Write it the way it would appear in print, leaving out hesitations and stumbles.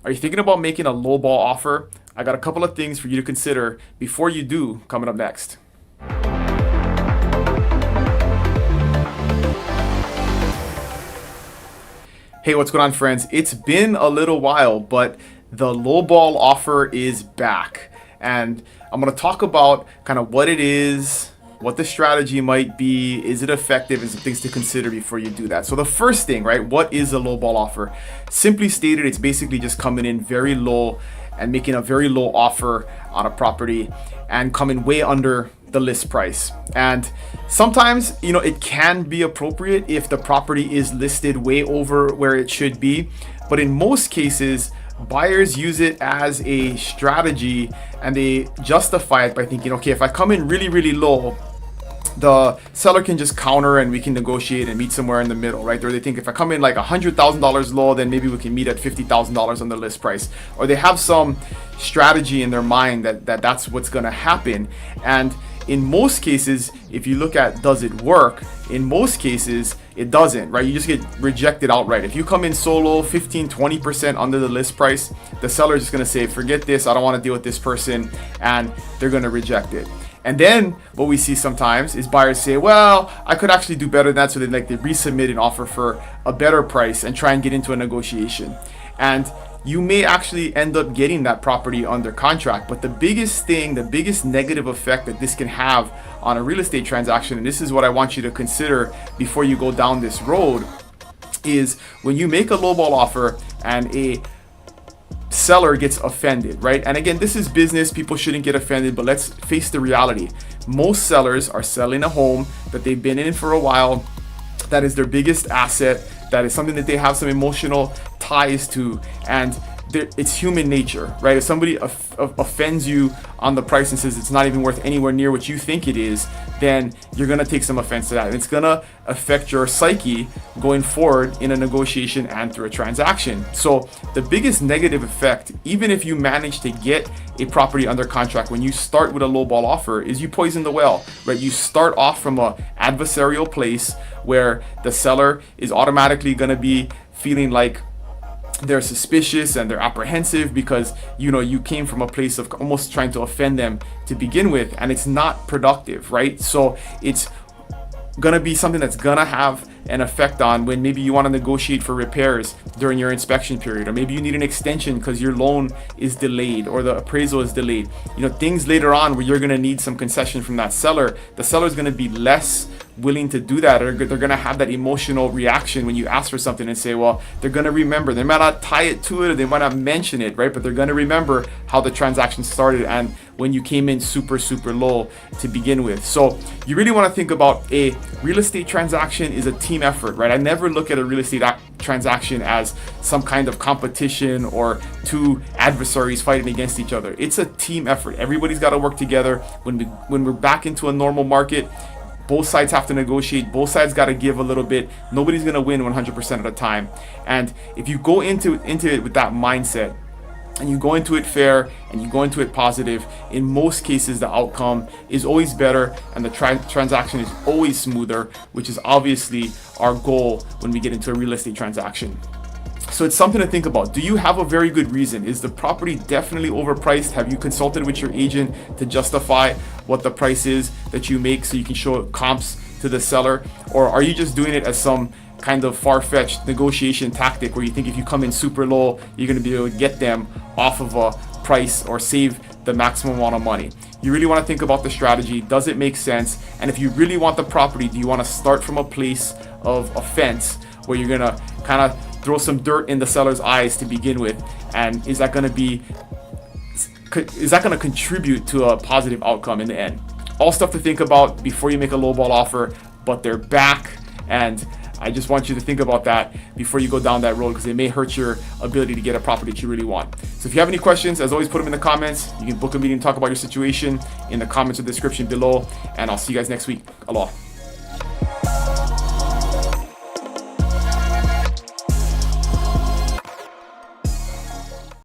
Are you thinking about making a lowball offer? I got a couple of things for you to consider before you do coming up next. Hey, what's going on, friends? It's been a little while, but the lowball offer is back. And I'm going to talk about kind of what it is, what the strategy might be, is it effective, and some things to consider before you do that. So the first thing, right, what is a lowball offer? Simply stated, it's basically just coming in very low and making a very low offer on a property and coming way under the list price. And sometimes, it can be appropriate if the property is listed way over where it should be. But in most cases, buyers use it as a strategy and they justify it by thinking, okay, if I come in really, really low, the seller can just counter and we can negotiate and meet somewhere in the middle, right? Or they think if I come in like $100,000 low, then maybe we can meet at $50,000 on the list price. Or they have some strategy in their mind that's what's going to happen. And in most cases, if you look at does it work, in most cases, it doesn't, right? You just get rejected outright. If you come in solo 15-20% under the list price, the seller is just going to say, forget this, I don't want to deal with this person, and they're going to reject it. And then what we see sometimes is buyers say, well, I could actually do better than that. So they resubmit an offer for a better price and try and get into a negotiation. And you may actually end up getting that property under contract. But the biggest negative effect that this can have on a real estate transaction, and this is what I want you to consider before you go down this road, is when you make a lowball offer and a seller gets offended, right? And again, this is business. People shouldn't get offended, but let's face the reality. Most sellers are selling a home that they've been in for a while. That is their biggest asset. That is something that they have some emotional ties to. And it's human nature, right? If somebody offends you on the price and says it's not even worth anywhere near what you think it is, then you're going to take some offense to that. And it's going to affect your psyche going forward in a negotiation and through a transaction. So the biggest negative effect, even if you manage to get a property under contract, when you start with a lowball offer, is you poison the well, right? You start off from a adversarial place where the seller is automatically going to be feeling like they're suspicious and they're apprehensive because you came from a place of almost trying to offend them to begin with, and it's not productive, right? So it's gonna be something that's gonna have an effect on when maybe you want to negotiate for repairs during your inspection period, or maybe you need an extension because your loan is delayed or the appraisal is delayed. Things later on where you're gonna need some concession from that seller. The seller is gonna be less willing to do that, or they're gonna have that emotional reaction when you ask for something and say, well, they're gonna remember. They might not tie it to it, or they might not mention it, right? But they're gonna remember how the transaction started and when you came in super, super low to begin with. So you really want to think about a real estate transaction is a team effort, right? I never look at a real estate transaction as some kind of competition or two adversaries fighting against each other. It's a team effort. Everybody's got to work together. When we're back into a normal market, both sides have to negotiate. Both sides got to give a little bit. Nobody's going to win 100% of the time. And if you go into it with that mindset, and you go into it fair and you go into it positive, in most cases the outcome is always better and the transaction is always smoother, which is obviously our goal when we get into a real estate transaction. So it's something to think about. Do you have a very good reason? Is the property definitely overpriced? Have you consulted with your agent to justify what the price is that you make so you can show comps to the seller? Or are you just doing it as some kind of far-fetched negotiation tactic where you think if you come in super low, you're going to be able to get them off of a price or save the maximum amount of money? You really want to think about the strategy. Does it make sense? And if you really want the property, do you want to start from a place of offense where you're going to kind of throw some dirt in the seller's eyes to begin with? And is that going to contribute to a positive outcome in the end? All stuff to think about before you make a lowball offer, but they're back, and I just want you to think about that before you go down that road, because it may hurt your ability to get a property that you really want. So if you have any questions, as always, put them in the comments. You can book a meeting and talk about your situation in the comments or description below, and I'll see you guys next week. Aloha.